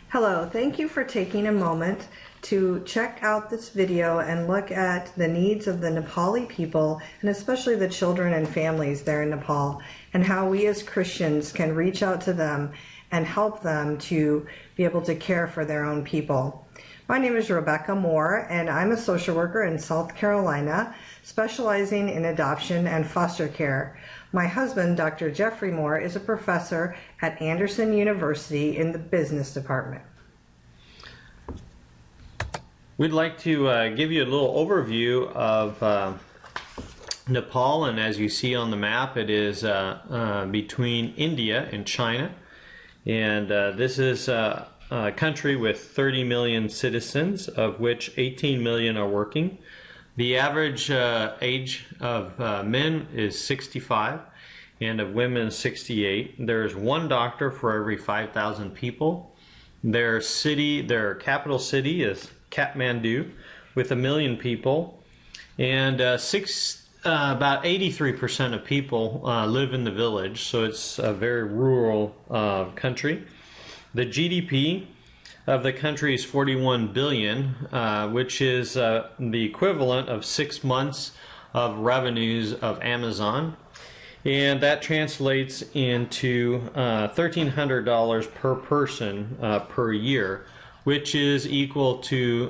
Hello, thank you for taking a moment to check out this video and look at the needs of the Nepali people, and especially the children and families there in Nepal, and how we as Christians can reach out to them and help them to be able to care for their own people. My name is Rebecca Moore, and I'm a social worker in South Carolina, specializing in adoption and foster care. My husband, Dr. Jeffrey Moore, is a professor at Anderson University in the business department. We'd like to give you a little overview of Nepal, and as you see on the map, it is between India and China, and this is a country with 30 million citizens, of which 18 million are working. The average age of men is 65 and of women 68. There's one doctor for every 5,000 people. Their capital city is Kathmandu with 1 million people, and about 83% of people live in the village, so it's a very rural country. The GDP of the country is 41 billion, which is the equivalent of 6 months of revenues of Amazon, and that translates into $1,300 per person per year, which is equal to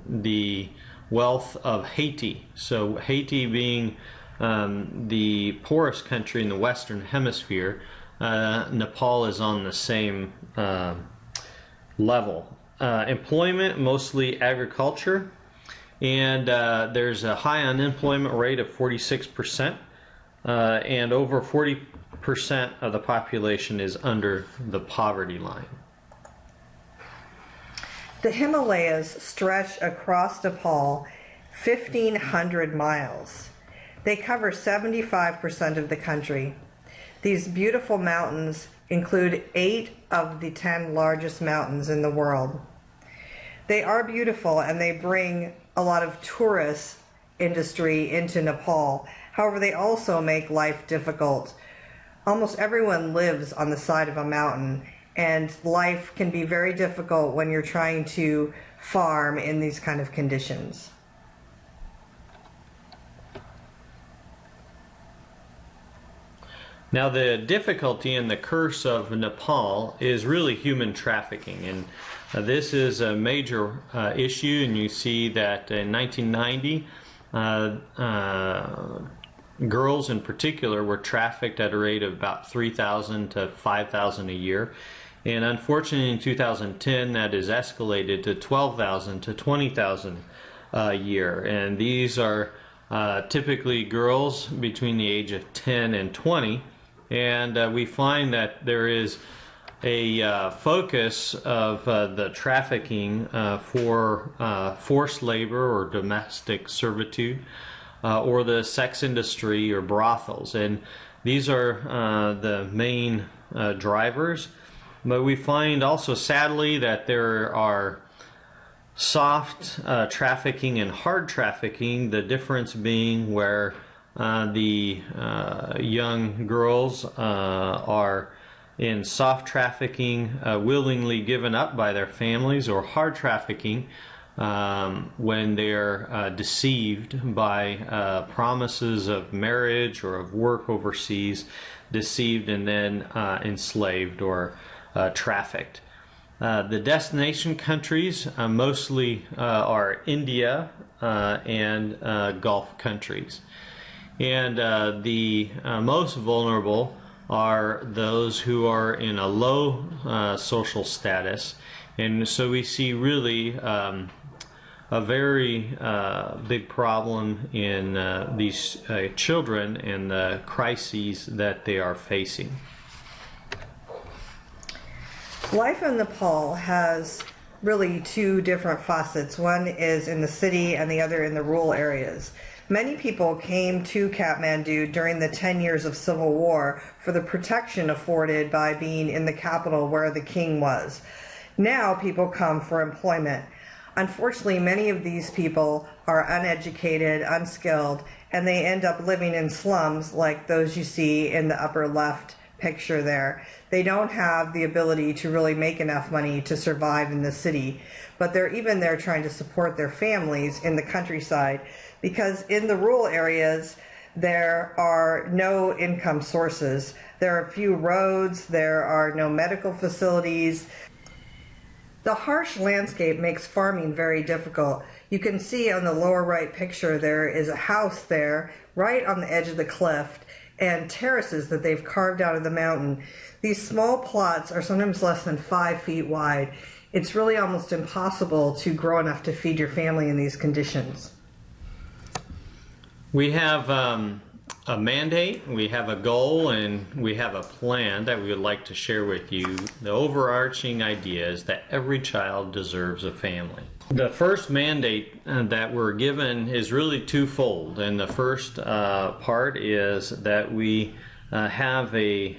the wealth of Haiti. So Haiti being the poorest country in the Western Hemisphere, Nepal is on the same level. Employment, mostly agriculture, and there's a high unemployment rate of 46%, and over 40% of the population is under the poverty line. The Himalayas stretch across Nepal 1,500 miles. They cover 75% of the country. These beautiful mountains include 8 of the 10 largest mountains in the world. They are beautiful, and they bring a lot of tourist industry into Nepal. However, they also make life difficult. Almost everyone lives on the side of a mountain, and life can be very difficult when you're trying to farm in these kind of conditions. Now, the difficulty and the curse of Nepal is really human trafficking, and this is a major issue, and you see that in 1990 girls in particular were trafficked at a rate of about 3,000 to 5,000 a year, and unfortunately in 2010 that is escalated to 12,000 to 20,000 a year, and these are typically girls between the age of 10 and 20. And we find that there is a focus of the trafficking for forced labor or domestic servitude, or the sex industry or brothels, and these are the main drivers. But we find also, sadly, that there are soft trafficking and hard trafficking, the difference being where the young girls are in soft trafficking, willingly given up by their families, or hard trafficking when they're deceived by promises of marriage or of work overseas, deceived and then enslaved or trafficked. The destination countries mostly are India and Gulf countries. And the most vulnerable are those who are in a low social status, and so we see really a very big problem in these children and the crises that they are facing. Life in Nepal has really 2 different facets. One is in the city and the other in the rural areas. Many people came to Kathmandu during the 10 years of civil war for the protection afforded by being in the capital where the king was. Now people come for employment. Unfortunately, many of these people are uneducated, unskilled, and they end up living in slums like those you see in the upper left picture there. They don't have the ability to really make enough money to survive in the city, but they're even there trying to support their families in the countryside, because in the rural areas there are no income sources. There are few roads, there are no medical facilities. The harsh landscape makes farming very difficult. You can see on the lower right picture there is a house there right on the edge of the cliff, and terraces that they've carved out of the mountain. These small plots are sometimes less than 5 feet wide. It's really almost impossible to grow enough to feed your family in these conditions. We have a mandate, we have a goal, and we have a plan that we would like to share with you. The overarching idea is that every child deserves a family. The first mandate that we're given is really twofold, and the first part is that we have a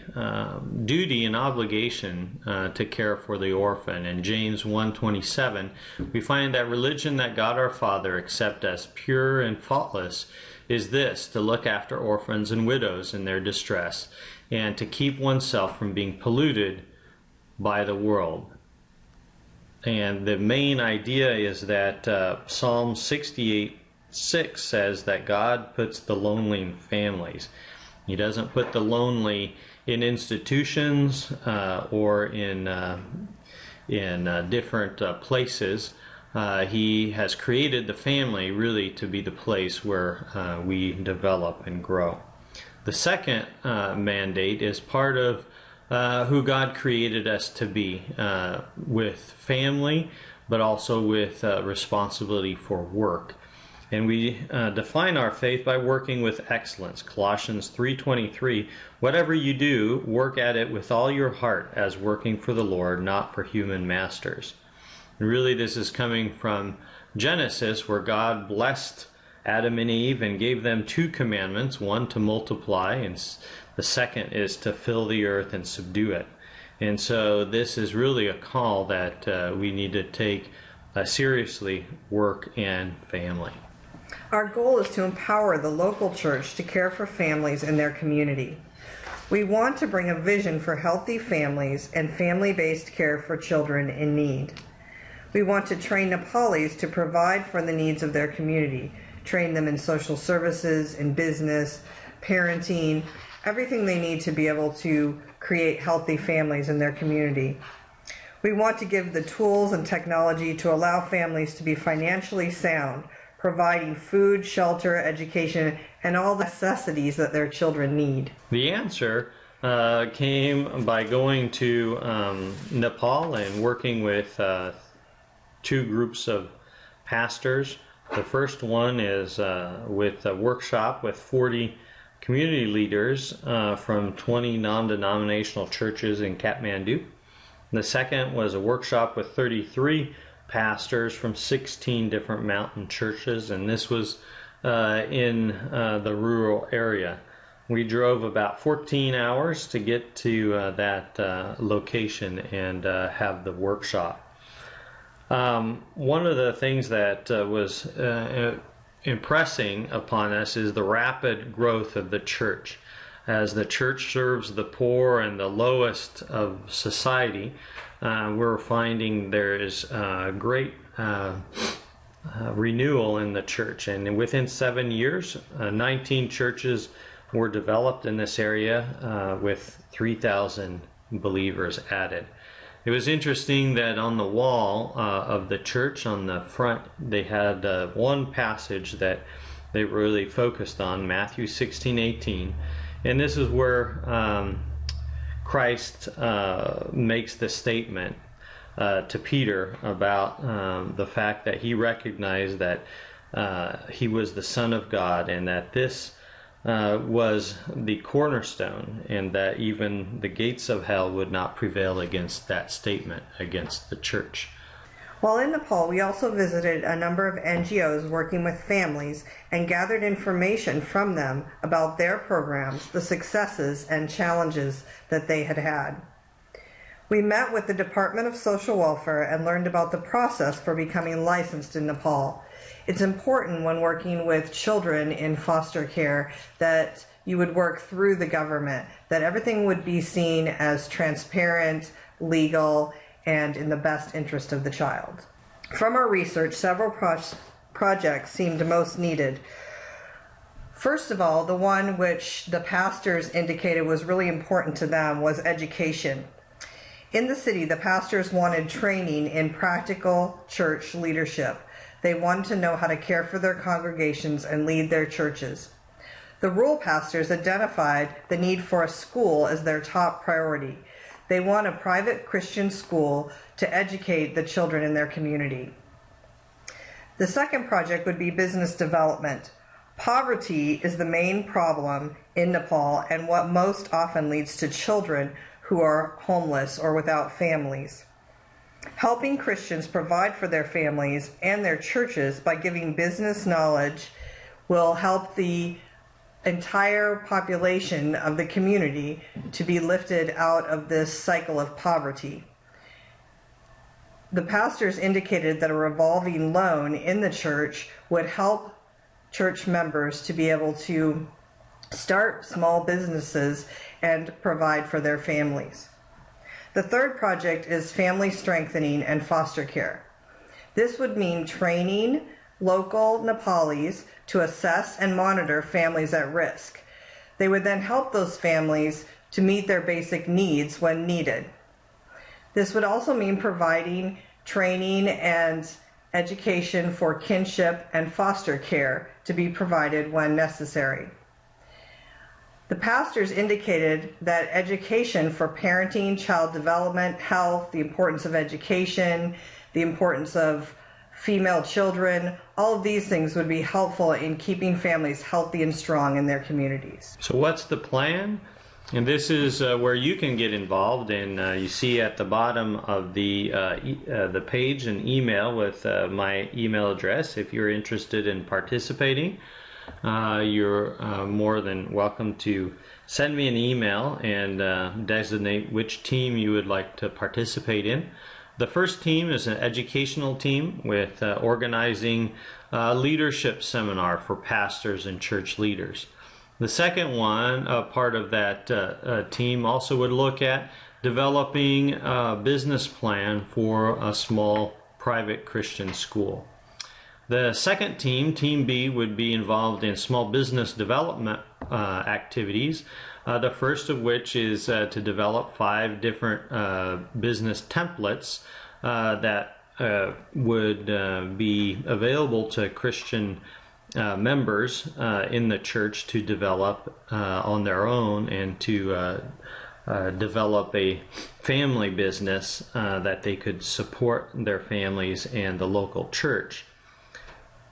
duty and obligation to care for the orphan. In James 1:27, we find that religion that God our Father accepts as pure and faultless is this: to look after orphans and widows in their distress, and to keep oneself from being polluted by the world. And the main idea is that Psalm 68:6 says that God puts the lonely in families. He doesn't put the lonely in institutions or in different places. He has created the family really to be the place where we develop and grow. The second mandate is part of who God created us to be, with family, but also with responsibility for work. And we define our faith by working with excellence. Colossians 3:23, whatever you do, work at it with all your heart as working for the Lord, not for human masters. And really this is coming from Genesis, where God blessed Adam and Eve and gave them 2 commandments, one to multiply, and the second is to fill the earth and subdue it. And so this is really a call that we need to take seriously, work and family. Our goal is to empower the local church to care for families in their community. We want to bring a vision for healthy families and family-based care for children in need. We want to train Nepalis to provide for the needs of their community, train them in social services, in business, parenting, everything they need to be able to create healthy families in their community. We want to give the tools and technology to allow families to be financially sound, providing food, shelter, education, and all the necessities that their children need. The answer came by going to Nepal and working with 2 groups of pastors. The first one is with a workshop with 40 community leaders from 20 non-denominational churches in Kathmandu. The second was a workshop with 33 pastors from 16 different mountain churches, and this was in the rural area. We drove about 14 hours to get to that location and have the workshop. One of the things that was impressing upon us is the rapid growth of the church. As the church serves the poor and the lowest of society, we're finding there is great renewal in the church. And within 7 years, 19 churches were developed in this area with 3,000 believers added. It was interesting that on the wall of the church on the front, they had one passage that they really focused on, Matthew 16:18. And this is where Christ makes the statement to Peter about the fact that he recognized that he was the Son of God, and that this was the cornerstone, and that even the gates of hell would not prevail against that statement, against the church. While in Nepal, we also visited a number of NGOs working with families and gathered information from them about their programs, the successes and challenges that they had had. We met with the Department of Social Welfare and learned about the process for becoming licensed in Nepal. It's important when working with children in foster care that you would work through the government, that everything would be seen as transparent, legal, and in the best interest of the child. From our research, several projects seemed most needed. First of all, the one which the pastors indicated was really important to them was education. In the city, the pastors wanted training in practical church leadership. They wanted to know how to care for their congregations and lead their churches. The rural pastors identified the need for a school as their top priority. They want a private Christian school to educate the children in their community. The second project would be business development. Poverty is the main problem in Nepal and what most often leads to children who are homeless or without families. Helping Christians provide for their families and their churches by giving business knowledge will help the entire population of the community to be lifted out of this cycle of poverty. The pastors indicated that a revolving loan in the church would help church members to be able to start small businesses and provide for their families. The third project is family strengthening and foster care. This would mean training local Nepalis to assess and monitor families at risk. They would then help those families to meet their basic needs when needed. This would also mean providing training and education for kinship and foster care to be provided when necessary. The pastors indicated that education for parenting, child development, health, the importance of education, the importance of female children, all of these things would be helpful in keeping families healthy and strong in their communities. So what's the plan? And this is where you can get involved, and you see at the bottom of the page an email with my email address. If you're interested in participating, you're more than welcome to send me an email and designate which team you would like to participate in. The first team is an educational team with organizing a leadership seminar for pastors and church leaders. The second one, part of that team, also would look at developing a business plan for a small private Christian school. The second team, Team B, would be involved in small business development activities. The first of which is to develop 5 different business templates that would be available to Christian members in the church to develop on their own and to develop a family business that they could support their families and the local church.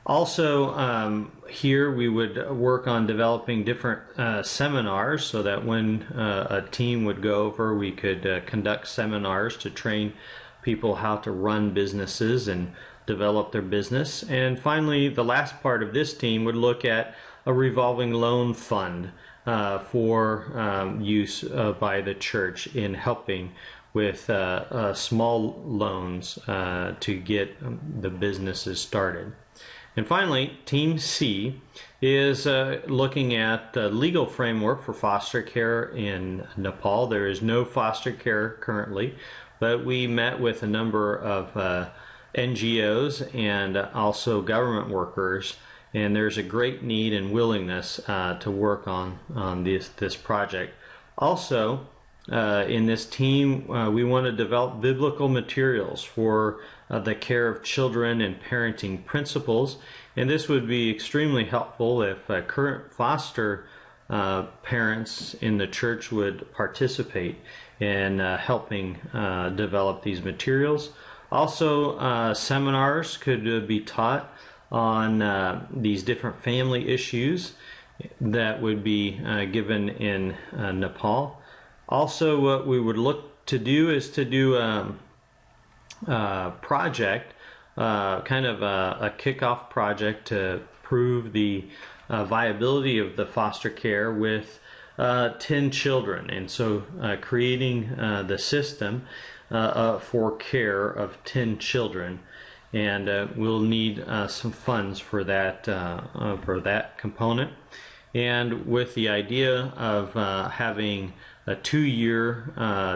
Also, here we would work on developing different seminars so that when a team would go over, we could conduct seminars to train people how to run businesses and develop their business. And finally, the last part of this team would look at a revolving loan fund for use by the church in helping with small loans to get the businesses started. And finally, Team C is looking at the legal framework for foster care in Nepal. There is no foster care currently, but we met with a number of NGOs and also government workers, and there's a great need and willingness to work on this project. Also, in this team, we want to develop biblical materials for the care of children and parenting principles, and this would be extremely helpful if current foster parents in the church would participate in helping develop these materials. Also, seminars could be taught on these different family issues that would be given in Nepal. Also, what we would look to do is to do a project, kind of a kickoff project to prove the viability of the foster care with 10 children. And so creating the system for care of 10 children. And we'll need some funds for that component. and with the idea of having a 2-year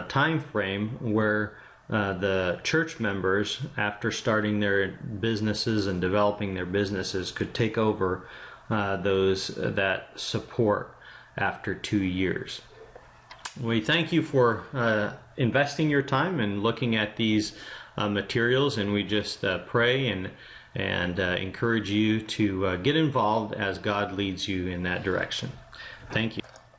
time frame where the church members, after starting their businesses and developing their businesses, could take over that support after 2 years. We thank you for investing your time and looking at these materials, and we just pray and encourage you to get involved as God leads you in that direction. Thank you.